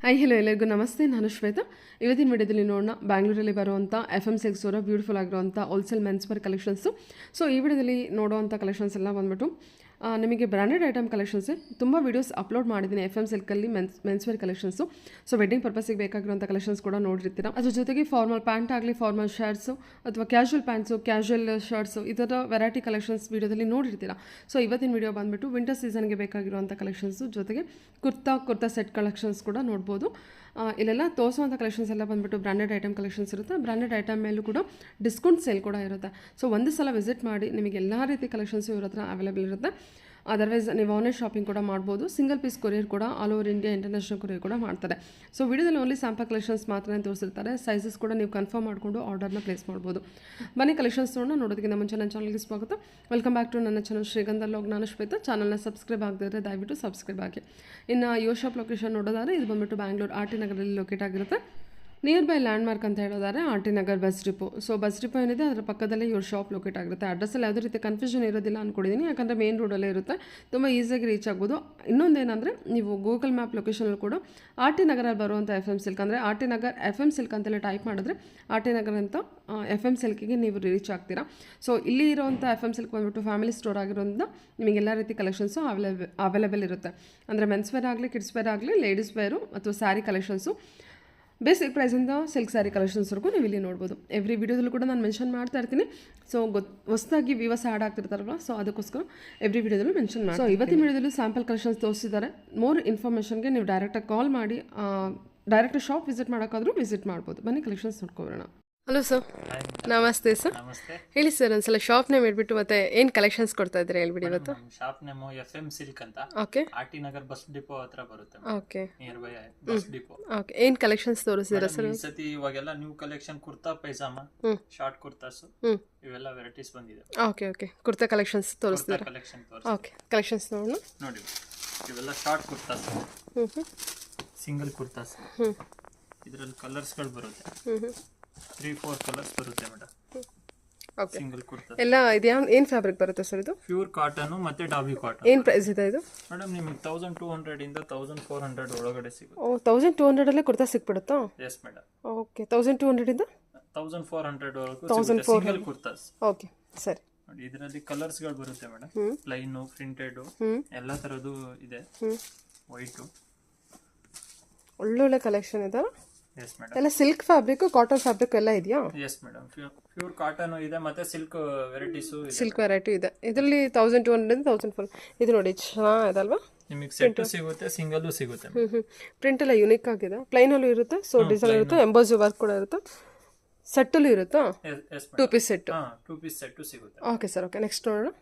Hello ಎಲ್ಲರಿಗೂ ನಮಸ್ತೆ. ನಾನು ಶ್ವೇತಾ. ಇವತ್ತಿನ ವಿಡಿಯೋದಲ್ಲಿ ನೋಡೋಣ ಬ್ಯಾಂಗ್ಳೂರಲ್ಲಿ ಬರುವಂಥ FM ಸಿಲ್ಕ್ಸ್ ಅವರ ಬ್ಯೂಟಿಫುಲ್ ಆಗಿರುವಂಥ wholesale men's wear collections. So ಈ ವಿಡಿಯೋದಲ್ಲಿ ನೋಡುವಂಥ ಕಲೆಕ್ಷನ್ಸ್ ಎಲ್ಲ ಬಂದ್ಬಿಟ್ಟು ನಿಮಗೆ ಬ್ರ್ಯಾಂಡೆಡ್ ಐಟಮ್ ಕಲೆಕ್ಷನ್ಸೇ ತುಂಬ ವೀಡಿಯೋಸ್ ಅಪ್ಲೋಡ್ ಮಾಡಿದ್ದೀನಿ FM ಸಿಲ್ಕಲ್ಲಿ men's wear collections. So wedding ಪರ್ಪಸ್ಸಿಗೆ ಬೇಕಾಗಿರುವಂಥ ಕಲೆಕ್ಷನ್ಸ್ ಕೂಡ ನೋಡಿರ್ತೀರ. ಅದ್ರ ಜೊತೆಗೆ ಫಾರ್ಮಲ್ ಪ್ಯಾಂಟ್ ಆಗಲಿ, ಫಾರ್ಮಲ್ ಶರ್ಟ್ಸು ಅಥವಾ ಕ್ಯಾಶುವಲ್ ಪ್ಯಾಂಟ್ಸು, ಕ್ಯಾಶುವಲ್ ಶರ್ಟ್ಸು, ಈ ಥರ ವೆರೈಟಿ ಕಲೆಕ್ಷನ್ಸ್ ವೀಡಿಯೋದಲ್ಲಿ ನೋಡಿರ್ತೀರ. ಸೊ ಇವತ್ತಿನ ವಿಡಿಯೋ ಬಂದುಬಿಟ್ಟು ವಿಂಟರ್ ಸೀಸನ್ಗೆ ಬೇಕಾಗಿರುವಂಥ ಕಲೆಕ್ಷನ್ಸು ಜೊತೆಗೆ ಕುರ್ತಾ ಸೆಟ್ ಕಲೆಕ್ಷನ್ಸ್ ಕೂಡ ನೋಡ್ಬೋದು. ಇಲ್ಲೆಲ್ಲ ತೋರಿಸುವಂಥ ಕಲೆಕ್ಷನ್ಸ್ ಎಲ್ಲ ಬಂದುಬಿಟ್ಟು ಬ್ರ್ಯಾಂಡೆಡ್ ಐಟಮ್ ಕಲೆಕ್ಷನ್ಸ್ ಇರುತ್ತೆ. ಬ್ರ್ಯಾಂಡೆಡ್ ಐಟಮ್ ಮೇಲೂ ಕೂಡ ಡಿಸ್ಕೌಂಟ್ ಸೇಲ್ ಕೂಡ ಇರುತ್ತೆ. ಸೊ ಒಂದು ಸಲ ವಿಸಿಟ್ ಮಾಡಿ, ನಿಮಗೆ ಎಲ್ಲ ರೀತಿ ಕಲೆಕ್ಷನ್ಸು ಇವ್ರ ಹತ್ರ ಅವೈಲೇಬಲ್ ಇರುತ್ತೆ. ಅದರ್ವೈಸ್ ನೀವು ಆನ್ಲೈನ್ ಶಾಪಿಂಗ್ ಕೂಡ ಮಾಡ್ಬೋದು. ಸಿಂಗಲ್ ಪೀಸ್ ಕೊರಿಯರ್ ಕೂಡ all over India international courier ಕೂಡ ಮಾಡ್ತಾರೆ. ಸೊ ವಿಡಿಯೋದಲ್ಲಿ ಓನ್ಲಿ ಸ್ಯಾಂಪಲ್ ಕಲೆಕ್ಷನ್ಸ್ ಮಾತ್ರ ತೋರಿಸಿರ್ತಾರೆ. ಸೈಜಸ್ ಕೂಡ ನೀವು ಕನ್ಫರ್ಮ್ ಮಾಡಿಕೊಂಡು ಆರ್ಡರ್ನ ಪ್ಲೇಸ್ ಮಾಡ್ಬೋದು. ಬನ್ನಿ ಕಲೆಕ್ಷನ್ಸ್ ನೋಡೋದಕ್ಕಿಂತ ಮುಂಚೆ ನನ್ನ ಚಾನಲ್ಗೆ ಸ್ವಾಗತ. ವೆಲ್ಕಮ್ ಬ್ಯಾಕ್ ಟು ನನ್ನ ಚಾನಲ್ ಶ್ರೀಗಂಧ ಲಾಗ್. ನಾನು ಶ್ವೇತಾ. ಚಾನಲ್ನ ಸಬ್ಸ್ಕ್ರೈಬ್ ಆಗದಿದ್ದರೆ ದಯವಿಟ್ಟು ಸಬ್ಸ್ಕ್ರೈಬ್ ಆಗಿ. ಇನ್ನು ಯೋ ಶಾಪ್ ಲೊಕೇಶನ್ ನೋಡೋದಾದ್ರೆ ಇದು ಬಂದುಬಿಟ್ಟು ಬ್ಯಾಂಗ್ಳೂರು RT ನಗರಲ್ಲಿ ಲೊಕೇಟ್ ಆಗಿರುತ್ತೆ. ನಿಯರ್ ಬೈ ಲ್ಯಾಂಡ್ಮಾರ್ಕ್ ಅಂತ ಹೇಳೋದಾದ್ರೆ RT Nagar bus depot. So bus depot ಏನಿದೆ ಅದರ ಪಕ್ಕದಲ್ಲೇ ಇವ್ರ ಶಾಪ್ ಲೊಕೇಟ್ ಆಗಿರುತ್ತೆ. ಅಡ್ರೆಸ್ಸಲ್ಲಿ ಯಾವುದೇ ರೀತಿ ಕನ್ಫ್ಯೂಷನ್ ಇರೋದಿಲ್ಲ ಅಂದ್ಕೊಂಡಿದ್ದೀನಿ, ಯಾಕಂದರೆ ಮೇನ್ ರೋಡಲ್ಲೇ ಇರುತ್ತೆ, ತುಂಬ ಈಸಿಯಾಗಿ ರೀಚ್ ಆಗ್ಬೋದು. ಇನ್ನೊಂದೇನೆಂದರೆ ನೀವು ಗೂಗಲ್ ಮ್ಯಾಪ್ ಲೊಕೇಶನಲ್ಲಿ ಕೂಡ RT ನಗರಲ್ಲಿ ಬರುವಂಥ FM ಸಿಲ್ಕ್ ಅಂದರೆ RT ನಗರ್ FM ಸಿಲ್ಕ್ ಅಂತೆಲ್ಲ ಟೈಪ್ ಮಾಡಿದ್ರೆ RT ನಗರ್ ಅಂತ FM ಸಿಲ್ಕಿಗೆ ನೀವು ರೀಚ್ ಆಗ್ತೀರಾ. ಸೊ ಇಲ್ಲಿ ಇರೋವಂಥ FM ಸಿಲ್ಕ್ ಬಂದುಬಿಟ್ಟು ಫ್ಯಾಮಿಲಿ ಸ್ಟೋರ್ ಆಗಿರೋದ್ರಿಂದ ನಿಮಗೆಲ್ಲ ರೀತಿ ಕಲೆಕ್ಷನ್ಸು ಅವೈಲೇಬಲ್ ಇರುತ್ತೆ. ಅಂದರೆ ಮೆನ್ಸ್ ವೇರ್ ಆಗಲಿ, ಕಿಡ್ಸ್ ವೇರ್ ಆಗಲಿ, ಲೇಡೀಸ್ ವೇರು ಅಥವಾ ಸ್ಯಾರಿ ಕಲೆಕ್ಷನ್ಸು, ಬೇಸಿಕ್ ಪ್ರೈಸಿಂದ ಸಿಲ್ಕ್ ಸ್ಯಾರಿ ಕಲೆಕ್ಷನ್ಸ್ವರೆಗೂ ನೀವು ಇಲ್ಲಿ ನೋಡ್ಬೋದು. ಎವ್ರಿ ವಿಡಿಯೋದಲ್ಲೂ ಕೂಡ ನಾನು ಮೆನ್ಷನ್ ಮಾಡ್ತಾ ಇರ್ತೀನಿ. ಸೊ ಹೊಸದಾಗಿ ವಿವಸ್ ಆ್ಯಡ್ ಆಗ್ತಿರ್ತಾರಲ್ಲ, ಸೊ ಅದಕ್ಕೋಸ್ಕರ ಎವ್ರಿ ವಿಡಿಯೋದಲ್ಲೂ ಮೆನ್ಷನ್ ಮಾಡಿ. ಸೊ ಇವತ್ತಿನ ವಿಡಿಯೋದಲ್ಲೂ ಸ್ಯಾಂಪಲ್ ಕಲೆಕ್ಷನ್ಸ್ ತೋರಿಸಿದ್ದಾರೆ. ಮೋರ್ ಇನ್ಫಾರ್ಮೇಷನ್ಗೆ ನೀವು ಡೈರೆಕ್ಟಾಗಿ ಕಾಲ್ ಮಾಡಿ, ಡೈರೆಕ್ಟ್ ಶಾಪ್ ವಿಸಿಟ್ ಮಾಡೋಕ್ಕಾದ್ರೂ ವಿಸಿಟ್ ಮಾಡ್ಬೋದು. ಬನ್ನಿ ಕಲೆಕ್ಷನ್ಸ್ ನೋಡ್ಕೊಬರೋಣ. ಹಲೋ ಸರ್, ನಮಸ್ತೆ ಸರ್. ಹೇಳಿ ಸರ್, ಒಂದ್ಸಲ ಶಾಪ್ ನೇಮ್ ಹೇಳ್ಬಿಟ್ಟು ಮತ್ತೆ ಏನು ಕಲೆಕ್ಷನ್ಸ್ ಕೊಡ್ತಾ ಇದ್ರೆ ಹೇಳ್ಬಿಡಿ ಇವತ್ತು. ಶಾಪ್ ನೇಮ್ FM ಸಿಲ್ಕ್ ಅಂತ. Okay. RT Nagar bus depot ಹತ್ರ ಬರುತ್ತೆ. Okay. Near by bus depot. Okay. ಏನು ಕಲೆಕ್ಷನ್ಸ್ ತೋರಿಸಿದ್ರ ಸರ್? ಈ ಸತಿ ಇವಾಗೆಲ್ಲ new collection kurta pyjama, short kurtas, ಇವೆಲ್ಲ ವೆರೈಟೀಸ್ ಬಂದಿದೆ. Okay okay. ಕುರ್ತಾ ಕಲೆಕ್ಷನ್ಸ್ ತೋರಿಸ್ತಾರೆ. Collection okay. ಕಲೆಕ್ಷನ್ಸ್ ನೋಡೋಣ. ನೋಡಿ, ಇವೆಲ್ಲ ಶಾರ್ಟ್ ಕುರ್ತಾಸ್, ಸಿಂಗಲ್ ಕುರ್ತಾಸ್. ಇದರಲ್ಲಿ ಕಲರ್ಸ್ಗಳು ಬರುತ್ತೆ. 3-4 ಕಲರ್ಸ್ ಬರುತ್ತೆ ಮೇಡಮ್. ಓಕೆ. ಸಿಂಗಲ್ ಕುರ್ತಾ ಎಲ್ಲ ಇದು ಏನು ಫ್ಯಾಬ್ರಿಕ್ ಬರುತ್ತೆ ಸರ್? ಇದು ಪ್ಯೂರ್ ಕಾಟನ್ ಮತ್ತೆ ಡಾಬಿ ಕಾಟನ್. ಏನು ಪ್ರೈಸ್ ಇದೆ ಇದು ಮೇಡಮ್? ನಿಮಗೆ 1200 ಇಂದ 1400 ಒಳಗಡೆ ಸಿಗುತ್ತೆ. ಓ, 1200 ಅಲ್ಲೇ ಕುರ್ತಾ ಸಿಕ್ಬಿಡುತ್ತಾ? Yes madam. ಓಕೆ. 1200 ಇಂದ 1400 ವರೆಗೂ ಸಿಂಗಲ್ ಕುರ್ತಾಸ್. ಓಕೆ, ಸರಿ. ನೋಡಿ, ಇದರಲ್ಲಿ ಕಲರ್ಸ್ ಗಳು ಬರುತ್ತೆ ಮೇಡಮ್. ಪ್ಲೈನ್, ಪ್ರಿಂಟೆಡ್, ಎಲ್ಲಾ ತರದ್ದು ಇದೆ. ವೈಟ್ ಒಳ್ಳೊಳ್ಳೆ ಕಲೆಕ್ಷನ್ ಇದೆ. Yes madam. ಎಲ್ಲ ಸಿಲ್ಕ್ ಫ್ಯಾಬ್ರಿಕ್, ಕಾಟನ್ ಫ್ಯಾಬ್ರಿಕ್ ಎಲ್ಲ ಇದೆಯಾ? Yes madam. ಪ್ಯೂರ್ ಕಾಟನ್ ಇದೆ, ಮತ್ತೆ ಸಿಲ್ಕ್ ವೆರೈಟೀಸ್ ಇದೆ. ಸಿಲ್ಕ್ ವೆರೈಟಿ ಇದೆ. ಇದರಲ್ಲಿ 1200 ಇಂದ 1400. ಇದು ನೋಡಿ, ಚೆನ್ನಾಗಿದೆ ಅಲ್ವಾ? ನಿಮಗೆ ಸೆಟ್ ಸಿಗುತ್ತೆ, ಸಿಂಗಲ್ ಸಿಗುತ್ತೆ. ಪ್ರಿಂಟ್ ಎಲ್ಲ ಯುನಿಕ್ ಆಗಿದೆ. ಪ್ಲೈನ್ ಅಲ್ಲೂ ಇರುತ್ತೆ, ಸೊ ಡಿಸೈನ್ ಇರುತ್ತೆ, ಎಂಬೋಸಿ ವರ್ಕ್ ಕೂಡ ಇರುತ್ತೆ. ಸೆಟ್ಟಲ್ಲೂ ಇರುತ್ತಾ? 2 ಪೀಸ್ ಸೆಟ್. 2 ಪೀಸ್ ಸೆಟ್ ಸಿಗುತ್ತೆ. Okay sir. ಓಕೆ, ನೆಕ್ಸ್ಟ್ ನೋಡೋಣ.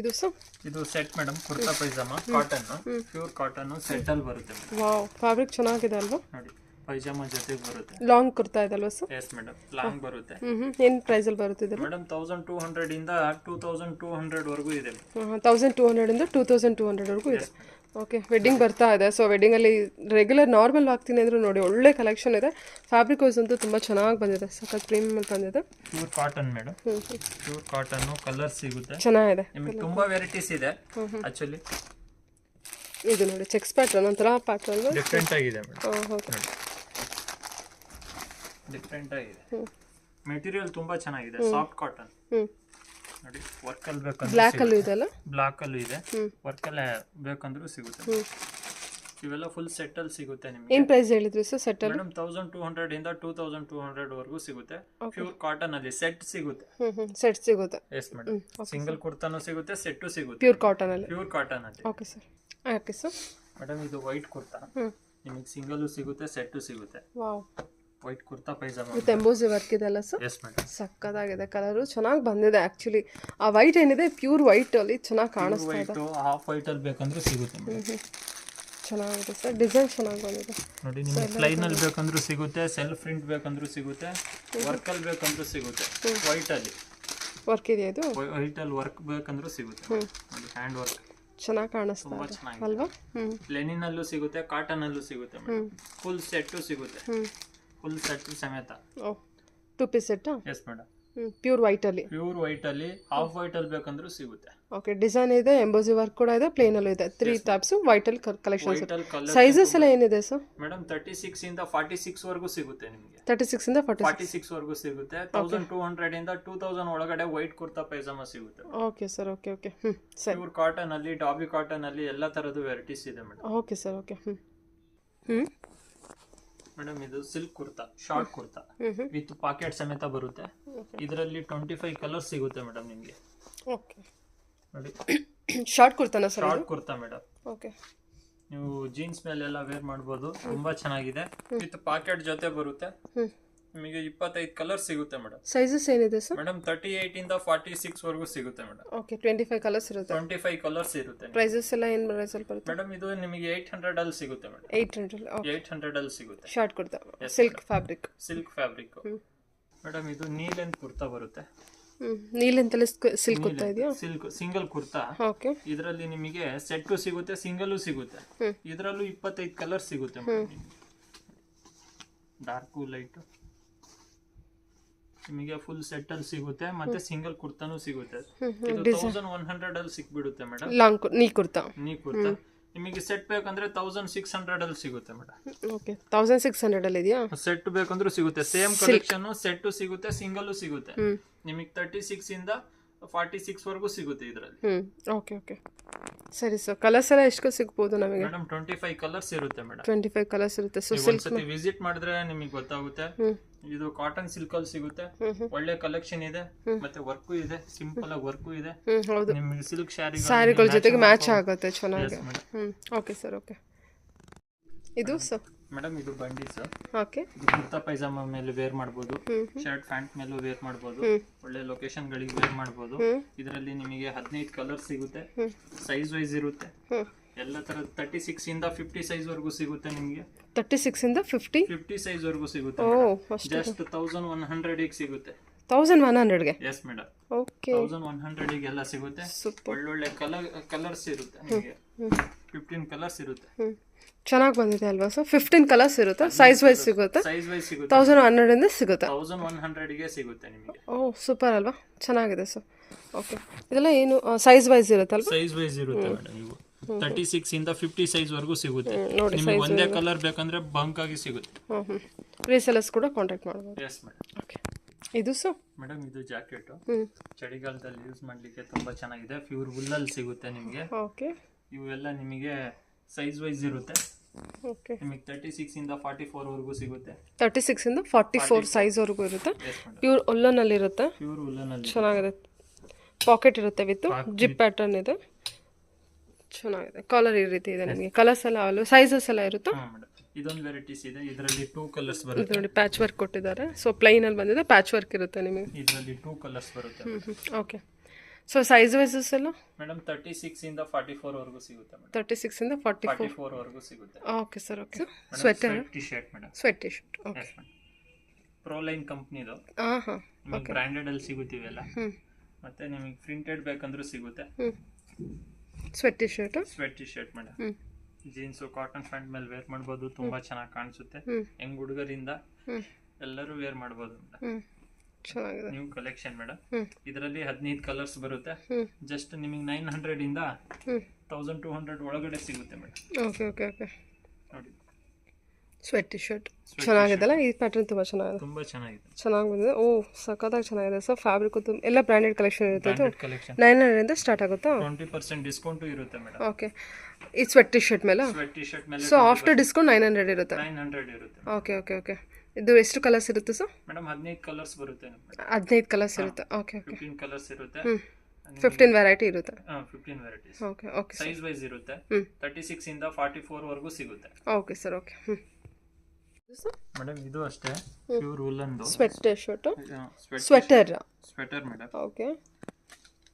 ಇದು ಸರ್, ಇದು set madam. Kurta pyjama cotton, pure cotton set ಅಲ್ಲಿ ಬರುತ್ತೆ. ವಾವ್, ಫ್ಯಾಬ್ರಿಕ್ ಚೆನ್ನಾಗಿದೆ ಅಲ್ವಾ? ನೋಡಿ, ಪೈಜಾಮಾ ಜೊತೆಗೆ ಬರುತ್ತೆ. ಲಾಂಗ್ ಕುರ್ತಾ ಇದೆ ಅಲ್ವಾ ಸರ್? ಎಸ್ ಮೇಡಮ್, ಲಾಂಗ್ ಬರುತ್ತೆ. ಏನು ಪ್ರೈಸ್ ಅಲ್ಲಿ ಬರುತ್ತೆ ಇದು ಮೇಡಮ್? 1200 ಇಂದ 2200 ವರೆಗೂ ಇದೆ. 1200 ಇಂದ 2200 ವರೆಗೂ ಇದೆ. ಓಕೆ. ವೆಡ್ಡಿಂಗ್ ಬರ್ತಾ ಇದೆ, ಸೊ ವೆಡ್ಡಿಂಗಲ್ಲಿ ರೆಗ್ಯುಲರ್ ನಾರ್ಮಲ್ ಹಾಕ್ತೀನಿ ಅಂದರೂ ನೋಡಿ ಒಳ್ಳೆ ಕಲೆಕ್ಷನ್ ಇದೆ. ಫ್ಯಾಬ್ರಿಕ್ ವೈಸ್ ಅಂತೂ ತುಂಬ ಚೆನ್ನಾಗಿ ಬಂದಿದೆ, ಸಖತ್ ಪ್ರೀಮಿಯಮ್ ಬಂದಿದೆ. Pure cotton madam. Pure cotton colour ಸಿಗುತ್ತೆ, ಚೆನ್ನಾಗಿದೆ. ನಿಮಗೆ ತುಂಬಾ ವೆರೈಟೀಸ್ ಇದೆ ಆಕ್ಚುಲಿ. ಇದು ನೋಡಿ, ಚೆಕ್ಸ್ ಪ್ಯಾಟರ್ನ್ ಒಂಥರ ಪ್ಯಾಟರ್ನ್ ಡಿಫ್ರೆಂಟ್ ಆಗಿದೆ ಮೇಡಮ್. ಓಕೆ. ಡಿಫ್ರೆಂಟ್ ಆಗಿದೆ. ಮೆಟೀರಿಯಲ್ ತುಂಬಾ ಚೆನ್ನಾಗಿದೆ, ಸಾಫ್ಟ್ ಕಾಟನ್. ನೋಡಿ, ವರ್ಕ್ ಅಲ್ಲಿ ಬೇಕಂದ್ರೆ ಬ್ಲ್ಯಾಕ್ ಅಲ್ಲೂ ಇದೆ ಅಲ್ಲ? ಬ್ಲ್ಯಾಕ್ ಅಲ್ಲೂ ಇದೆ, ವರ್ಕ್ ಅಲ್ಲಿ ಬೇಕಂದ್ರೂ ಸಿಗುತ್ತೆ. ಇವೆಲ್ಲ ಫುಲ್ ಸೆಟ್ ಅಲ್ಲಿ ಸಿಗುತ್ತೆ ನಿಮಗೆ. ಏನು ಪ್ರೈಸ್ ಹೇಳಿದ್ರಿ ಸರ್ ಸೆಟ್ ಅಲ್ಲಿ? ಮೇಡಮ್ 1200 ಇಂದ 2200 ವರೆಗೂ ಸಿಗುತ್ತೆ. ಪ್ಯೂರ್ ಕಾಟನ್ ಅಲ್ಲಿ ಸೆಟ್ ಸಿಗುತ್ತೆ. ಸೆಟ್ ಸಿಗುತ್ತೆ. Yes madam. ಸಿಂಗಲ್ ಕುರ್ತಾನು ಸಿಗುತ್ತೆ, ಸೆಟ್ ಸಿಗುತ್ತೆ. ಪ್ಯೂರ್ ಕಾಟನ್ ಅಲ್ಲಿ. ಪ್ಯೂರ್ ಕಾಟನ್ ಅಲ್ಲಿ. Okay sir. Okay sir. Madam, ಇದು ವೈಟ್ ಕುರ್ತಾ. ನಿಮಗೆ ಸಿಂಗಲ್ ಸಿಗುತ್ತೆ, ಸೆಟ್ ಸಿಗುತ್ತೆ. Wow, white kurta pyjama with emboss work ಇದೆ ಅಲ್ಲ ಸರ್? Yes madam. ಸಕ್ಕದಾಗಿದೆ. ಕಲರು ಚೆನ್ನಾಗಿ ಬಂದಿದೆ ಆ್ಯಕ್ಚುಲಿ. ಆ ವೈಟ್ ಏನಿದೆ ಪ್ಯೂರ್ ವೈಟ್ ಅಲ್ಲಿ ಚೆನ್ನಾಗಿ ಕಾಣಿಸ್ತಾ ಇದೆ. ಹಾಫ್ ವೈಟ್ ಅಲ್ಲಿ ಬೇಕಂದ್ರೆ ಸಿಗುತ್ತೆ ಮೇಡಮ್. ಚೆನ್ನಾಗಿದೆ ಸರ್, ಡಿಸೈನ್ ಚೆನ್ನಾಗಿ ಬಂದಿದೆ. ನೋಡಿ, ನಿಮಗೆ ಪ್ಲೈನ್ ಅಲ್ಲಿ ಬೇಕಂದ್ರೂ ಸಿಗುತ್ತೆ, ಸೆಲ್ಫ್ ಪ್ರಿಂಟ್ ಬೇಕಂದ್ರೂ ಸಿಗುತ್ತೆ, ವರ್ಕ್ ಅಲ್ಲಿ ಬೇಕಂದ್ರೂ ಸಿಗುತ್ತೆ. ವೈಟ್ ಅಲ್ಲಿ ವರ್ಕ್ ಇದೆಯಾ ಇದು? ವೈಟ್ ಅಲ್ಲಿ ವರ್ಕ್ ಬೇಕಂದ್ರೂ ಸಿಗುತ್ತೆ. ನೋಡಿ, ಹ್ಯಾಂಡ್ ವರ್ಕ್ ಚೆನ್ನಾಗಿ ಕಾಣಿಸ್ತಾ ಇದೆ ಅಲ್ವಾ? ಲೆನಿನ್ ಅಲ್ಲೂ ಸಿಗುತ್ತೆ, ಕಾಟನ್ ಅಲ್ಲೂ ಸಿಗುತ್ತೆ ಮೇಡಮ್. ಫುಲ್ ಸೆಟ್ ಸಿಗುತ್ತೆ, ಫುಲ್ ಸೆಟ್ ಸಮೇತ. 2 piece set. Yes madam. Pure white ಅಲ್ಲಿ. ಪ್ಯೂರ್ ವೈಟ್ ಅಲ್ಲಿ ಹಾಫ್ ವೈಟ್ ಅಲ್ಲಿ ಬೇಕಂದ್ರೂ ಸಿಗುತ್ತೆ. ಓಕೆ, ಡಿಸೈನ್ ಇದೆ, ಎಂಬೋಸಿ ವರ್ಕ್ ಕೂಡ ಇದೆ, ಪ್ಲೇನಲ್ಲೂ ಇದೆ. 3 ಟೈಪ್ಸು ವೈಟಲ್ಲಿ ಕಲೆಕ್ಷನ್ಸ್. ವೈಟಲ್ ಕಲರ್ ಸೈಜಸ್ ಎಲ್ಲ ಏನಿದೆ ಸರ್? ಮೇಡಮ್ 36 ಇಂದ 46 ವರೆಗೂ ಸಿಗುತ್ತೆ ನಿಮಗೆ. 36 ಇಂದ 46 ವರೆಗೂ ಸಿಗುತ್ತೆ. 1200 ಇಂದ 2000 ಒಳಗಡೆ ವೈಟ್ ಕುರ್ತಾ ಪೈಜಾಮ ಸಿಗುತ್ತೆ. Okay sir, okay okay. ಸರಿ. ಪ್ಯೂರ್ ಕಾಟನ್ ಅಲ್ಲಿ, ಡಾಬಿ ಕಾಟನ್ ಅಲ್ಲಿ ಎಲ್ಲ ತರದ್ದು ವೆರೈಟೀಸ್ ಇದೆ madam. Okay sir, okay. Madam ಇದು silk kurta, short kurta with pocket ಸಮೇತ ಬರುತ್ತೆ. ಇದರಲ್ಲಿ 25 ಕಲರ್ ಸಿಗುತ್ತೆ ಮೇಡಮ್ ನಿಮಗೆ. ಓಕೆ, ನೋಡಿ ಶಾರ್ಟ್ ಕುರ್ತಾನ sir? Short kurta madam. Okay, ನೀವು ಜೀನ್ಸ್ ಮೇಲೆಲ್ಲ ವೇರ್ ಮಾಡ್ಬೋದು. ತುಂಬಾ ಚೆನ್ನಾಗಿದೆ. ವಿತ್ ಪಾಕೆಟ್ ಜೊತೆ ಬರುತ್ತೆ. ನಿಮಗೆ 25 ಕಲರ್ ಸಿಗುತ್ತೆ ಮೇಡಮ್. ಸೈಜಸ್ ಏನಿದೆ ಸರ್? ಮೇಡಮ್ 38 ಇಂದ 46 ವರೆಗೂ ಸಿಗುತ್ತೆ ಮೇಡಮ್. ಓಕೆ, 25 ಕಲರ್ಸ್ ಇರುತ್ತೆ. 25 ಕಲರ್ಸ್ ಇರುತ್ತೆ. ಪ್ರೈಸಸ್ ಎಲ್ಲ ಏನು ಪ್ರೈಸಲ್ಲಿ ಬರುತ್ತೆ ಮೇಡಮ್ ಇದು ನಿಮಗೆ 800 ಅಲ್ಲಿ ಸಿಗುತ್ತೆ ಮೇಡಮ್. 800. 800 ಅಲ್ಲಿ ಸಿಗುತ್ತೆ. Short kurta, silk fabric. Silk fabric madam. ಇದು ನೀಲ್ ಅಂಡ್ ಕುರ್ತಾ ಬರುತ್ತೆ. ನೀಲೆಂತಲ್ಲಿ ಸಿಲ್ಕ್ ಕುರ್ತಾ ಇದೆಯಾ? Silk single kurta. ಓಕೆ, ಇದರಲ್ಲಿ ನಿಮಗೆ ಸೆಟ್ ಸಿಗುತ್ತೆ, ಸಿಂಗಲ್ ಸಿಗುತ್ತೆ. ಇದರಲ್ಲೂ 25 ಕಲರ್ ಸಿಗುತ್ತೆ ಮೇಡಮ್. ಡಾರ್ಕ್ ಲೈಟ್ ನಿಮಗೆ ಫುಲ್ ಸೆಟ್ ಅಲ್ಲಿ ಸಿಗುತ್ತೆ, ಮತ್ತೆ ಸಿಂಗಲ್ ಕುರ್ತಾನು ಸಿಗುತ್ತೆ. ಇದು 1100 ಅಲ್ಲಿ ಸಿಕ್ಬಿಡುತ್ತೆ ಮೇಡಮ್. ಲಾಂಗ್ ನೀ ಕುರ್ತಾ. ನಿಮಗೆ ಸೆಟ್ ಬೇಕಂದ್ರೆ 1600 ಅಲ್ಲಿ ಸಿಗುತ್ತೆ ಮೇಡಮ್. ಓಕೆ, 1600 ಅಲ್ಲಿ ಇದೆಯಾ? ಸೆಟ್ ಬೇಕಂದ್ರೂ ಸಿಗುತ್ತೆ. ಸೇಮ್ ಕಲೆಕ್ಷನ್ ಸೆಟ್ ಸಿಗುತ್ತೆ, ಸಿಂಗಲ್ ಸಿಗುತ್ತೆ. ನಿಮಗೆ 36 ಇಂದ 46 ವರೆಗೂ ಸಿಗುತ್ತೆ ಇದರಲ್ಲಿ. ಓಕೆ ಓಕೆ, ಸರಿ ಸರ್. ಕಲರ್ಸ್ ಎಲ್ಲ ಎಷ್ಟು ಸಿಗ್ಬೋದು ನಮಗೆ? ಮೇಡಮ್ 25 ಕಲರ್ಸ್ ಇರುತ್ತೆ ಮೇಡಮ್. 25 ಕಲರ್ಸ್ ಇರುತ್ತೆ. ಸೊ ಒಂದ್ಸತಿ ವಿಸಿಟ್ ಮಾಡಿದ್ರೆ ನಿಮಗೆ ಗೊತ್ತಾಗುತ್ತೆ. ಇದು ಕಾಟನ್ ಸಿಲ್ಕ್ ಅಲ್ಲಿ ಸಿಗುತ್ತೆ. ಒಳ್ಳೆ ಕಲೆಕ್ಷನ್ ಇದೆ, ಮತ್ತೆ ವರ್ಕು ಇದೆ, ಸಿಂಪಲ್ ಆಗಿ ವರ್ಕು ಇದೆ. ಹೌದು, ನಿಮಗೆ ಸಿಲ್ಕ್ ಸ್ಯಾರಿಗಳ ಜೊತೆಗೆ ಮ್ಯಾಚ್ ಆಗುತ್ತೆ ಚೆನ್ನಾಗಿ. Okay sir, okay. ಇದು ಸರ್ ಮೇಡಮ್ ಇದು ಬಂಡೀಸ್. ಓಕೆ, ಇದು ಕುರ್ತಾ ಪೈಜಾಮ ಮೇಲೆ ವೇರ್ ಮಾಡಬಹುದು, ಶರ್ಟ್ ಪ್ಯಾಂಟ್ ಮೇಲೂ ವೇರ್ ಮಾಡಬಹುದು, ಒಳ್ಳೆ ಲೊಕೇಶನ್ ಗಳಿಗೆ ವೇರ್ ಮಾಡಬಹುದು. ಇದರಲ್ಲಿ ನಿಮಗೆ 15 ಕಲರ್ ಸಿಗುತ್ತೆ. ಸೈಜ್ ವೈಸ್ ಇರುತ್ತೆ. ಎಲ್ಲ ತರದ 36 ಇಂದ 50 ಸೈಜ್ ವರೆಗೂ ಸಿಗುತ್ತೆ ನಿಮಗೆ. 36 ಇಂದ 50 ಸೈಜ್ ವರೆಗೂ ಸಿಗುತ್ತೆ. ಜಸ್ಟ್ 1100 ಗೆ ಸಿಗುತ್ತೆ. 1100 ಗೆ? S madam. ಓಕೆ, 1100 ಗೆ ಎಲ್ಲ ಸಿಗುತ್ತೆ. ಒಳ್ಳೊಳ್ಳೆ ಕಲರ್ಸ್ ಇರುತ್ತೆ ನಿಮಗೆ. 15 ಕಲರ್ಸ್ ಇರುತ್ತೆ. ಚೆನ್ನಾಗಿ ಬಂದಿದೆ ಅಲ್ವಾ ಸರ್? 15 ಕಲರ್ಸ್ ಇರುತ್ತೆ. ಸೈಜ್ ವೈಸ್ ಸಿಗುತ್ತೆ. ಸೈಜ್ ವೈಸ್ ಸಿಗುತ್ತೆ. 1100 ಇಂದ ಸಿಗುತ್ತೆ. 1100 ಗೆ ಸಿಗುತ್ತೆ ನಿಮಗೆ. ಓ, ಸೂಪರ್ ಅಲ್ವಾ? ಚೆನ್ನಾಗಿದೆ ಸರ್. ಓಕೆ, ಇದೆಲ್ಲ ಏನು ಸೈಜ್ ವೈಸ್ ಇರುತ್ತಲ್ವಾ? ಸೈಜ್ ವೈಸ್ ಇರುತ್ತೆ ಮೇಡಮ್. ಇವು 36 ಇಂದ 50 ಸೈಜ್ ವರೆಗೂ ಸಿಗುತ್ತೆ. ನಿಮಗೆ ಒಂದೇ ಕಲರ್ ಬೇಕಂದ್ರೆ ಬಂಕ್ ಆಗಿ ಸಿಗುತ್ತೆ. ರೀಸೆಲರ್ಸ್ ಕೂಡ ಕಾಂಟ್ಯಾಕ್ಟ್ ಮಾಡಬಹುದು. S madam. ಓಕೆ, ಇದು ಸರ್ ಮೇಡಮ್ ಇದು ಜಾಕೆಟ್ ಚಳಿಗಾಲದಲ್ಲಿ ಯೂಸ್ ಮಾಡ್ಲಿಕ್ಕೆ ತುಂಬಾ ಚೆನ್ನಾಗಿದೆ. ಪ್ಯೂರ್ ವುಲ್ ಅಲ್ಲಿ ಸಿಗುತ್ತೆ ನಿಮಗೆ. ಓಕೆ, ಇವೆಲ್ಲ ನಿಮಗೆ ಸೈಜ್ ವೈಸ್ ಇರುತ್ತೆ. ಓಕೆ, ನಿಮಗೆ 36 ಇಂದ 44 ವರೆಗೂ ಸಿಗುತ್ತೆ. 36 ಇಂದ 44 ಸೈಜ್ ವರೆಗೂ ಇರುತ್ತೆ. ಪ್ಯೂರ್ ಉಲ್ಲನ್ ಅಲ್ಲಿ ಇರುತ್ತೆ. ಪ್ಯೂರ್ ಉಲ್ಲನ್ ಅಲ್ಲಿ ಚೆನ್ನಾಗಿದೆ. ಪಾಕೆಟ್ ಇರುತ್ತೆ ವಿತ್ ಜಿಪ್ ಪ್ಯಾಟರ್ನ್ ಇದೆ. ಚೆನ್ನಾಗಿದೆ. ಕಲರ್ ಈ ರೀತಿ ಇದೆ ನಿಮಗೆ. ಕಲರ್ಸ್ ಎಲ್ಲ ಅಲ್ಲ, ಸೈಜಸ್ ಎಲ್ಲ ಇರುತ್ತೆ. ಇದೊಂದು ವೆರೈಟೀಸ್ ಇದೆ. ಇದರಲ್ಲಿ 2 ಕಲರ್ಸ್ ಬರುತ್ತೆ. ನೋಡಿ, ಪ್ಯಾಚ್ ವರ್ಕ್ ಕೊಟ್ಟಿದ್ದಾರೆ. ಸೊ ಪ್ಲೈನ್ ಅಲ್ಲಿ ಬಂದಿದೆ, ಪ್ಯಾಚ್ ವರ್ಕ್ ಇರುತ್ತೆ ನಿಮಗೆ. ಇದರಲ್ಲಿ 2 ಕಲರ್ಸ್ ಬರುತ್ತೆ. ಓಕೆ, ಸೊ ಸೈಜ್ ವೈಸಸ್ ಎಲ್ಲ ಮೇಡಮ್ 36 ಇಂದ 44 ವರೆಗೂ ಸಿಗುತ್ತೆ ಮೇಡಮ್. 36 ಇಂದ 44 ವರೆಗೂ ಸಿಗುತ್ತೆ. Okay sir, okay. Sweater T shirt madam. Sweat T shirt. Okay, pro line ಕಂಪ್ನಿದು. ನಿಮಗೆ ಬ್ರಾಂಡೆಡ್ ಅಲ್ಲಿ ಸಿಗುತ್ತಿವೆಲ್ಲ. ಮತ್ತೆ ನಿಮಗೆ ಪ್ರಿಂಟೆಡ್ ಬೇಕಂದ್ರೂ ಸಿಗುತ್ತೆ. Sweat T shirt. Sweat T shirt madam. Jeans cotton pant ಮೇಲೆ ವೇರ್ ಮಾಡಬಹುದು. ತುಂಬಾ ಚೆನ್ನಾಗಿ ಕಾಣಿಸುತ್ತೆ. ಹೆಂಗ್ ಹುಡುಗರಿಂದ ಎಲ್ಲರೂ ವೇರ್ ಮಾಡಬಹುದು ಮೇಡಮ್. ಚೆನ್ನಾಗಿದೆ. New collection madam. ಇದರಲ್ಲಿ 15 ಕಲರ್ಸ್ ಬರುತ್ತೆ. ಜಸ್ಟ್ ನಿಮಗೆ 900 ಇಂದ 1200 ಒಳಗಡೆ ಸಿಗುತ್ತೆ ಮೇಡಮ್. Okay okay okay. ನೋಡಿ, ಸ್ವೆಟ್ ಟಿ ಶರ್ಟ್ ಚೆನ್ನಾಗಿದೆಲ್ಲ. ಈ ಪ್ಯಾಟರ್ನ್ ತುಂಬಾ ಚೆನ್ನಾಗಿದೆ. ತುಂಬಾ ಚೆನ್ನಾಗಿದೆ. ಚೆನ್ನಾಗಿ ಬಂದಿದೆ. ಓ, ಸಖತ್ತಾಗಿ ಚೆನ್ನಾಗಿದೆ ಸರ್. ಫ್ಯಾಬ್ರಿಕ್ ಎಲ್ಲ ಬ್ರಾಂಡೆಡ್ ಕಲೆಕ್ಷನ್ ಇರುತ್ತೆ. 900 ಇಂದ ಸ್ಟಾರ್ಟ್ ಆಗುತ್ತಾ? 20% ಡಿಸ್ಕೌಂಟ್ ಇರುತ್ತೆ ಮೇಡಮ್. ಓಕೆ, ಈ ಸ್ವೆಟ್ ಟಿ ಶರ್ಟ್ ಮೇಲೆ. ಸ್ವೆಟ್ ಟಿ ಶರ್ಟ್ ಮೇಲೆ ಸೊ ಆಫ್ಟರ್ ಡಿಸ್ಕೌಂಟ್ 900 ಇರುತ್ತೆ. 900 ಇರುತ್ತೆ. Okay okay okay. ಇದು ಎಷ್ಟು ಕಲರ್ಸ್ ಇರುತ್ತೆ ಸರ್? ಮೇಡಮ್ 15 ಕಲರ್ಸ್ ಬರುತ್ತೆ. 15 ಕಲರ್ಸ್ ಇರುತ್ತೆ. Okay okay. 15 ಕಲರ್ಸ್ ಇರುತ್ತೆ. 15 ವೆರೈಟಿ ಇರುತ್ತೆ. 15 varieties. Okay okay. Size wise ಇರುತ್ತೆ. 36 ಇಂದ 44 ವರೆಗೂ ಸಿಗುತ್ತೆ. Okay sir, okay. ಮೇಡಮ್ ಇದು ಅಷ್ಟೇ pure woollen sweat T shirt. Sweater madam. Okay,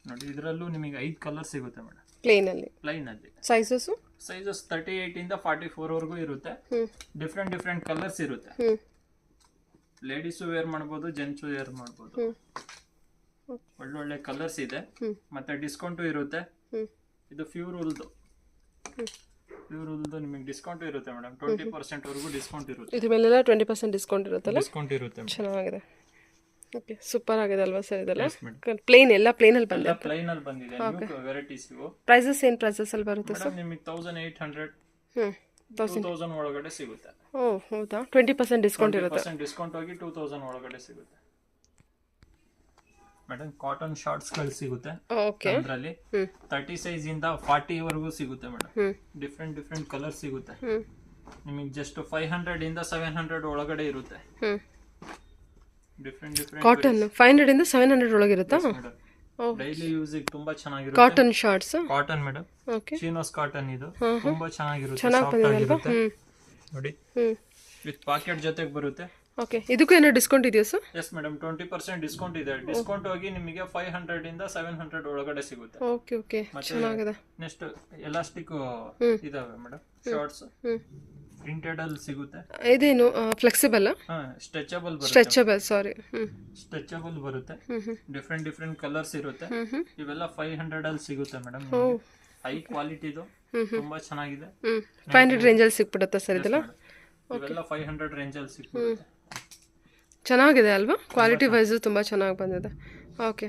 ನೋಡಿ ಇದರಲ್ಲೂ ನಿಮಗೆ 5 ಕಲರ್ ಸಿಗುತ್ತೆ ಮೇಡಮ್. ಪ್ಲೈನ್ ಅಲ್ಲಿ. ಸೈಜಸ್ 38 ಇಂದ 44 ವರೆಗೂ ಇರುತ್ತೆ. ಡಿಫ್ರೆಂಟ್ ಕಲರ್ಸ್ ಇರುತ್ತೆ. ಲೇಡೀಸ್ ವೇರ್ ಮಾಡಬಹುದು, ಜೆಂಟ್ಸ್ ವೇರ್ ಮಾಡಬಹುದು. ಒಳ್ಳೊಳ್ಳೆ ಕಲರ್ಸ್ ಇದೆ. ಮತ್ತೆ ಡಿಸ್ಕೌಂಟ್ ಇರುತ್ತೆ. ಇದು ಪ್ಯೂರ್ ಉಲ್ದು ನಿಮಗೆ ಡಿಸ್ಕೌಂಟ್ ಇರುತ್ತೆ ಮೇಡಮ್. 20% ವರೆಗೂ ಡಿಸ್ಕೌಂಟ್ ಇರುತ್ತೆ. ಇದ್ರ ಮೇಲೆಲ್ಲ 20% ಡಿಸ್ಕೌಂಟ್ ಇರುತ್ತಲ್ಲ? ಡಿಸ್ಕೌಂಟ್ ಇರುತ್ತೆ. ಚೆನ್ನಾಗಿದೆ. ಓಕೆ ಸೂಪರ್ ಆಗಿದೆ ಅಲ್ವಾ ಸರ್ ಇದೆಲ್ಲ ಎಸ್ ಮೇಡಮ್ ಪ್ಲೇನ್ ಎಲ್ಲ ಪ್ಲೇನಲ್ಲಿ ಬಂದಿದೆ ಎಲ್ಲ ಪ್ಲೈನ್ ಅಲ್ಲಿ ಬಂದಿದೆ ನ್ಯೂ ವೆರೈಟೀಸ್ ಇವು ಪ್ರೈಸಸ್ ಏನು ಪ್ರೈಸಸಲ್ಲಿ ಬರುತ್ತೆ ಸರ್ ಮೇಡಮ್ ನಿಮಗೆ 1800 ಹ್ಞೂ 2000 ಒಳಗಡೆ ಸಿಗುತ್ತೆ ಓ ಹೌದಾ 20% ಡಿಸ್ಕೌಂಟ್ ಇರುತ್ತೆ ಡಿಸ್ಕೌಂಟ್ ಹೋಗಿ 2000 ಒಳಗಡೆ ಸಿಗುತ್ತೆ ಮೇಡಮ್ ಕಾಟನ್ ಶಾರ್ಟ್ಸ್ ಗಳು ಸಿಗುತ್ತೆ ಓಕೆ ಅದರಲ್ಲಿ 30 ಸೈಜ್ ಇಂದ 40 ವರೆಗೂ ಸಿಗುತ್ತೆ ಮೇಡಮ್ ಡಿಫ್ರೆಂಟ್ ಕಲರ್ ಸಿಗುತ್ತೆ ನಿಮಗೆ ಜಸ್ಟ್ 500 ಇಂದ 700 ಒಳಗಡೆ ಇರುತ್ತೆ ಡಿಫ್ರೆಂಟ್ ಕಾಟನ್ 500 ಇಂದ 700 ಒಳಗಿರುತ್ತಾ ಡೈಲಿ ಯೂಸಿಗೆ ತುಂಬಾ ಚೆನ್ನಾಗಿರುತ್ತೆ cotton shorts cotton madam okay chinos cotton ಇದು ತುಂಬಾ ಚೆನ್ನಾಗಿರುತ್ತೆ ಚೆನ್ನಾಗಿ ಸಾಫ್ಟ್ ಬಂದಿದೆ ಅಲ್ವಾ ಆಗಿರುತ್ತೆ ನೋಡಿ ವಿತ್ ಪಾಕೆಟ್ ಜೊತೆಗೆ ಬರುತ್ತೆ ಓಕೆ ಇದಕ್ಕೂ ಏನೋ ಡಿಸ್ಕೌಂಟ್ ಇದೆಯಾ ಸರ್ ಎಸ್ ಮೇಡಮ್ 20% ಡಿಸ್ಕೌಂಟ್ ಇದೆ ಡಿಸ್ಕೌಂಟ್ ಹೋಗಿ ನಿಮಗೆ 500 ಇಂದ 700 ಒಳಗಡೆ ಸಿಗುತ್ತೆ ಓಕೆ ಓಕೆ ಚೆನ್ನಾಗಿದೆ ನೆಕ್ಸ್ಟ್ ಎಲಾಸ್ಟಿಕ್ ಇದಾವೆ ಮೇಡಮ್ ಶಾರ್ಟ್ಸ್ ಪ್ರಿಂಟೆಡ್ ಅಲ್ಲಿ ಸಿಗುತ್ತೆ ಇದೇನು ಫ್ಲೆಕ್ಸಿಬಲ್ ಸ್ಟ್ರೆಚಬಲ್ ಬರುತ್ತೆ ಸ್ಟ್ರೆಚಬಲ್ ಸಾರಿ ಸ್ಟ್ರೆಚಬಲ್ ಬರುತ್ತೆ ಡಿಫ್ರೆಂಟ್ ಕಲರ್ಸ್ ಇರುತ್ತೆ ಇವೆಲ್ಲ 500 ಅಲ್ಲಿ ಸಿಗುತ್ತೆ ಮೇಡಮ್ ಹೈ ಕ್ವಾಲಿಟಿದು ತುಂಬಾ ಚೆನ್ನಾಗಿದೆ 500 ರೇಂಜಲ್ಲಿ ಸಿಕ್ಬಿಡುತ್ತಾ ಸರ್ ಇದೆಲ್ಲ ಇವೆಲ್ಲ 500 ರೇಂಜ್ ಅಲ್ಲಿ ಸಿಗುತ್ತೆ ಚೆನ್ನಾಗಿದೆ ಅಲ್ವಾ ಕ್ವಾಲಿಟಿ ವೈಸು ತುಂಬ ಚೆನ್ನಾಗಿ ಬಂದಿದೆ ಓಕೆ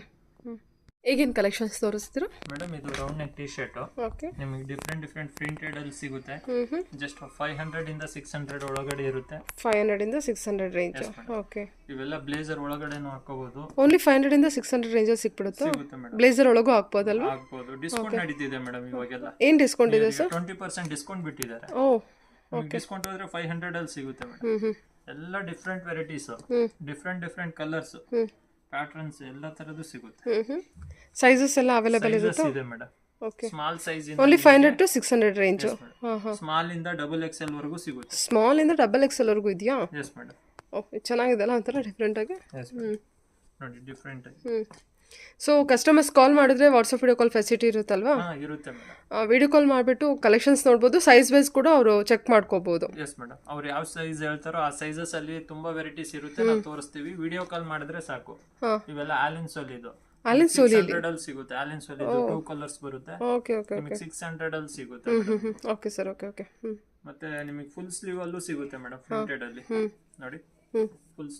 ಈಗೇನು ಕಲೆಕ್ಷನ್ಸ್ ತೋರಿಸ್ತೀರಾ ಮೇಡಮ್ ಇದು round neck T shirt okay ನಿಮಗೆ ಡಿಫ್ರೆಂಟ್ ಪ್ರಿಂಟೆಡ್ ಅಲ್ಲಿ ಸಿಗುತ್ತೆ ಜಸ್ಟ್ 500 ಇಂದ 600 ಒಳಗಡೆ ಇರುತ್ತೆ 500 ಇಂದ 600 ರೇಂಜ್ ಓಕೆ ಇವೆಲ್ಲ ಬ್ಲೇಸರ್ ಒಳಗಡೆನೂ ಹಾಕೋಬಹುದು ಓನ್ಲಿ 500 ಇಂದ 600 ರೇಂಜಲ್ಲಿ ಸಿಕ್ಬಿಡುತ್ತಾ ಸಿಗುತ್ತೆ ಮೇಡಮ್ ಬ್ಲೇಸರ್ ಒಳಗೂ ಹಾಕ್ಬೋದಲ್ವಾ ಹಾಕ್ಬೋದು ಡಿಸ್ಕೌಂಟ್ ನಡೀತಿದೆ ಮೇಡಮ್ ಇವಾಗೆಲ್ಲ ಏನು ಡಿಸ್ಕೌಂಟ್ ಇದೆ ಸರ್ 20% ಡಿಸ್ಕೌಂಟ್ ಬಿಟ್ಟಿದ್ದಾರೆ ಓ ಡಿಸ್ಕೌಂಟ್ ಹೋದ್ರೆ 500 ಅಲ್ಲಿ ಸಿಗುತ್ತೆ ಮೇಡಮ್ ಎಲ್ಲ different varieties different colours patterns ಎಲ್ಲ ತರದ್ದು ಸಿಗುತ್ತೆ ಸೈಜಸ್ ಎಲ್ಲ ಅವೈಲೇಬಲ್ ಇರುತ್ತೆ ಇದೆ madam okay small size only 500 to 600 range small ಇಂದ ಡಬಲ್ XL ವರೆಗೂ ಸಿಗುತ್ತೆ ಸ್ಮಾಲ್ ಇಂದ ಡಬಲ್ XL ವರೆಗೂ ಇದೆಯಾ ಎಸ್ ಮೇಡಮ್ ಓಕೆ ಚೆನ್ನಾಗಿದೆ ಅಲ್ಲ ಒಂಥರ ಡಿಫ್ರೆಂಟ್ ಆಗಿ ನೋಡಿ ಡಿಫ್ರೆಂಟ್ ಸೊ ಕಸ್ಟಮರ್ಸ್ ಕಾಲ್ ಮಾಡಿದ್ರೆ ವಾಟ್ಸಪ್ ವಿಡಿಯೋ ಕಾಲ್ ಫೆಸಿಲಿಟಿ ಇರುತ್ತಲ್ವಾ ಇರುತ್ತೆ ಮೇಡಮ್ ವಿಡಿಯೋ ಕಾಲ್ ಮಾಡಿಬಿಟ್ಟು ಕಲೆಕ್ಷನ್ಸ್ ನೋಡ್ಬೋದು ಸೈಜ್ ವೈಸ್ ಕೂಡ ಅವರು ಚೆಕ್ ಮಾಡ್ಕೋಬಹುದು ಎಸ್ ಮೇಡಮ್ ಅವ್ರು ಯಾವ ಸೈಜ್ ಹೇಳ್ತಾರೋ ಆ ಸೈಜಸ್ ಅಲ್ಲಿ ತುಂಬಾ ವೆರೈಟೀಸ್ ಇರುತ್ತೆ ನಾವು ತೋರಿಸ್ತೀವಿ ವಿಡಿಯೋ ಕಾಲ್ ಮಾಡಿದ್ರೆ ಸಾಕು ಇವೆಲ್ಲ ಆಲಿನ್ ಸೋಲ್ ಇದು ಆಲಿನ್ ಸೋಲಿ ಅಲ್ಲಿ ಸಿಗುತ್ತೆ ಆಲಿನ್ ಸೋಲ್ ಇದು 2 ಕಲರ್ಸ್ ಬರುತ್ತೆ ಓಕೆ ಓಕೆ ನಿಮಗೆ 600 ಅಲ್ಲಿ ಸಿಗುತ್ತೆ ಓಕೆ ಸರ್ ಓಕೆ ಓಕೆ ಮತ್ತೆ ನಿಮಗೆ ಫುಲ್ ಸ್ಲೀವ್ ಅಲ್ಲೂ ಸಿಗುತ್ತೆ ಮೇಡಮ್ ಪ್ರಿಂಟೆಡ್ ಅಲ್ಲಿ ನೋಡಿ ಫುಲ್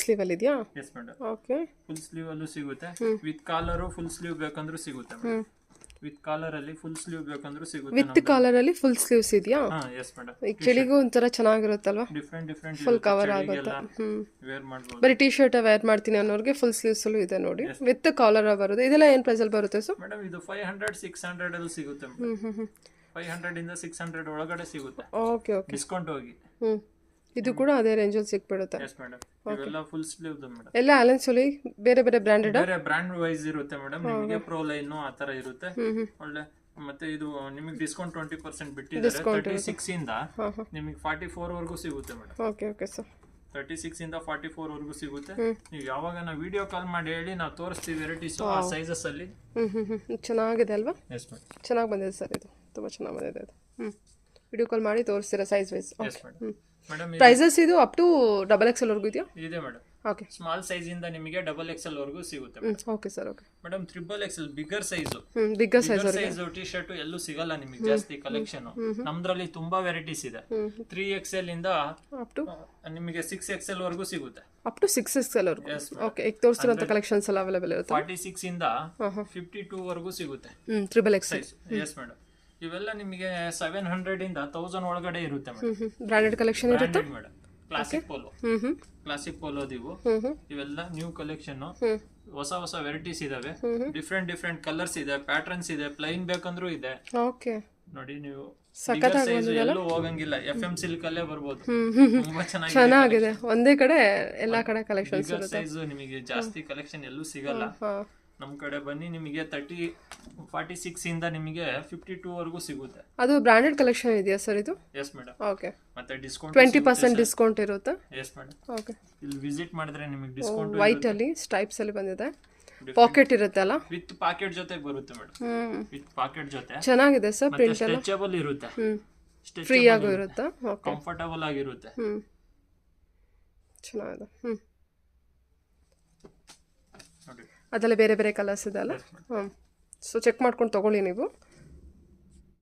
ಸ್ಲೀವ್ ಅಲ್ಲಿ ಇದೆಯಾ yes madam okay full sleeve ಅಲ್ಲೂ ಸಿಗುತ್ತೆ ವಿತ್ ಕಾಲರ್ ಫುಲ್ ಸ್ಲೀವ್ ಬೇಕಂದ್ರೂ ಸಿಗುತ್ತೆ ಮೇಡಮ್ ವಿತ್ ಕಾಲರ್ ಅಲ್ಲಿ ಫುಲ್ ಸ್ಲೀವ್ ಬೇಕಂದ್ರೂ ಸಿಗುತ್ತೆ ವಿತ್ ಕಾಲರ್ ಅಲ್ಲಿ ಫುಲ್ ಸ್ಲೀವ್ಸ್ ಇದೆಯಾ ಎಸ್ ಮೇಡಮ್ ಈಗ ಚಳಿಗೂ ಒಂಥರ ಚೆನ್ನಾಗಿರುತ್ತಲ್ವಾ ಡಿಫ್ರೆಂಟ್ ಫುಲ್ ಕವರ್ ಆಗುತ್ತೆ ವೇರ್ ಮಾಡಬಹುದು ಬರೀ ಟಿ ಶರ್ಟ್ ವೇರ್ ಮಾಡ್ತೀನಿ ಅನ್ನೋರಿಗೆ ಫುಲ್ ಸ್ಲೀವ್ಸ್ ಅಲ್ಲೂ ಇದೆ ನೋಡಿ ವಿತ್ ಕಾಲರ್ ಬರುತ್ತೆ ಇದೆಲ್ಲ ಏನು ಪ್ರೈಸ್ ಅಲ್ಲಿ ಬರುತ್ತೆ ಸರ್ ಮೇಡಮ್ ಇದು 500 600 ಅಲ್ಲಿ ಸಿಗುತ್ತೆ ಮೇಡಮ್ 500 ಇಂದ 600 ಒಳಗಡೆ ಸಿಗುತ್ತೆ ಓಕೆ ಓಕೆ ಡಿಸ್ಕೌಂಟ್ ಹೋಗಿ ಇದು ಕೂಡ ಅದೇ ರೇಂಜಲ್ಲಿ ಸಿಕ್ಬಿಡುತ್ತೆ ಎಸ್ ಮೇಡಮ್ ಇವೆಲ್ಲ ಫುಲ್ ಸ್ಲೀವ್ ಮೇಡಮ್ ಎಲ್ಲ ಆಲಿನ್ ಸೋಲಿ ಬೇರೆ ಬ್ರಾಂಡೆಡ್ ಬೇರೆ ಬ್ರಾಂಡ್ ವೈಸ್ ಇರುತ್ತೆ ಮೇಡಮ್ ನಿಮಗೆ ಪ್ರೋ ಲೈನ್ ಆ ತರ ಇರುತ್ತೆ ಒಳ್ಳೆ ಮತ್ತೆ ಇದು ನಿಮಗೆ ಡಿಸ್ಕೌಂಟ್ 20% ಬಿಟ್ಟಿದ್ದಾರೆ 36 ಇಂದ ನಿಮಗೆ 44 ವರೆಗೂ ಸಿಗುತ್ತೆ ಮೇಡಮ್ ಓಕೆ ಓಕೆ ಸರ್ 36 ಇಂದ 44 ವರೆಗೂ ಸಿಗುತ್ತೆ ನೀವು ಯಾವಾಗ ನಾವು ವಿಡಿಯೋ ಕಾಲ್ ಮಾಡಿ ಹೇಳಿ ನಾವು ತೋರಿಸ್ತೀವಿ ವೆರೈಟೀಸ್ ಆ ಸೈಜಸ್ ಅಲ್ಲಿ ಚೆನ್ನಾಗಿದೆ ಅಲ್ವಾ ಎಸ್ ಮೇಡಮ್ ಚೆನ್ನಾಗಿ ಬಂದಿದೆ ಸರ್ ಇದು ತುಂಬಾ ಚೆನ್ನಾಗಿ ಬಂದಿದೆ ಅದು ವಿಡಿಯೋ ಕಾಲ್ ಮಾಡಿ ತೋರಿಸ್ತೀರಾ size wise yes madam madam prices ಇದು ಅಪ್ ಟು XXL ವರೆಗೂ ಇದೆಯಾ ಇದೆ ಮೇಡಮ್ ಓಕೆ ಸ್ಮಾಲ್ ಸೈಜ್ ಇಂದ ನಿಮಗೆ XXL ವರೆಗೂ ಸಿಗುತ್ತೆ okay sir okay madam XXL bigger size bigger size T shirt ಎಲ್ಲೂ ಸಿಗಲ್ಲ ನಿಮಗೆ ಜಾಸ್ತಿ ಕಲೆಕ್ಷನ್ ನಮ್ದ್ರಲ್ಲಿ ತುಂಬಾ ವೆರೈಟೀಸ್ ಇದೆ 3XL ಇಂದ ಅಪ್ ಟು ನಿಮಗೆ 6XL ವರೆಗೂ ಸಿಗುತ್ತೆ ಅಪ್ ಟು 6XL ವರೆಗೂ ಓಕೆ ಈಗ ತೋರಿಸ್ತಿರೋಂಥ ಕಲೆಕ್ಷನ್ಸ್ ಎಲ್ಲ ಅವೈಲೇಬಲ್ ಇರುತ್ತೆ 46 ಇಂದ 52 ವರೆಗೂ ಸಿಗುತ್ತೆ XXL ಎಸ್ ಮೇಡಮ್ ಇವೆಲ್ಲ ನಿಮಗೆ 700 ಇಂದ 1000 ಒಳಗಡೆ ಇರುತ್ತೆ ಮೇಡಮ್ ಬ್ರಾಂಡೆಡ್ ಕಲೆಕ್ಷನ್ ಇರುತ್ತೆ ಮೇಡಮ್ ಕ್ಲಾಸಿಕ್ ಪೋಲೋ ಇವೆಲ್ಲ ನ್ಯೂ ಕಲೆಕ್ಷನ್ ಹೊಸ ವೆರೈಟೀಸ್ ಇದಾವೆ ಡಿಫ್ರೆಂಟ್ ಕಲರ್ಸ್ ಇದೆ ಪ್ಯಾಟರ್ನ್ಸ್ ಇದೆ ಪ್ಲೈನ್ ಬೇಕಂದ್ರೂ ಇದೆ ಓಕೆ ನೋಡಿ ನೀವು ಎಲ್ಲೂ ಹೋಗಂಗಿಲ್ಲ FM ಸಿಲ್ಕ್ ಅಲ್ಲೇ ಬರ್ಬೋದು ತುಂಬಾ ಚೆನ್ನಾಗಿದೆ ಒಂದೇ ಕಡೆ ಎಲ್ಲಾ ಕಡೆ ಕಲೆಕ್ಷನ್ಸ್ ಸೈಜ್ ನಿಮಗೆ ಜಾಸ್ತಿ ಕಲೆಕ್ಷನ್ ಎಲ್ಲೂ ಸಿಗಲ್ಲ ನಮ್ ಕಡೆ ಬನ್ನಿ ನಿಮಗೆ 46 ಇಂದ ನಿಮಗೆ 52 ವರೆಗೂ ಸಿಗುತ್ತೆ ಅದು ಬ್ರಾಂಡೆಡ್ ಕಲೆಕ್ಷನ್ ಇದೆಯಾ ಸರ್ ಇದು ಎಸ್ ಮೇಡಮ್ ಓಕೆ ಮತ್ತೆ ಡಿಸ್ಕೌಂಟ್ 20% ಡಿಸ್ಕೌಂಟ್ ಇರುತ್ತೆ ಎಸ್ ಮೇಡಮ್ ಓಕೆ ಇಲ್ಲಿ ವಿಸಿಟ್ ಮಾಡಿದ್ರೆ ನಿಮಗೆ ಡಿಸ್ಕೌಂಟ್ ವೈಟ್ ಅಲ್ಲಿ ಸ್ಟ್ರೈಪ್ಸ್ ಅಲ್ಲಿ ಬಂದಿದೆ ಪಾಕೆಟ್ ಇರುತ್ತೆ ಅಲ್ಲ ವಿತ್ ಪಾಕೆಟ್ ಜೊತೆಗೆ ಬರುತ್ತೆ ಮೇಡಮ್ ವಿತ್ ಪಾಕೆಟ್ ಜೊತೆ ಚೆನ್ನಾಗಿದೆ ಸರ್ ಪ್ರಿಂಟ್ ಎಲ್ಲ ಸ್ಟ್ರೆಚಬಲ್ ಇರುತ್ತೆ ಫ್ರೀ ಆಗು ಇರುತ್ತೆ ಓಕೆ ಕಂಫರ್ಟಬಲ್ ಆಗಿರುತ್ತೆ ಚೆನ್ನಾಗಿದೆ ಅದೆಲ್ಲ ಬೇರೆ ಕಲರ್ಸ್ ಇದೆ ಅಲ್ಲ ಸೊ ಚೆಕ್ ಮಾಡ್ಕೊಂಡು ತಗೊಳ್ಳಿ ನೀವು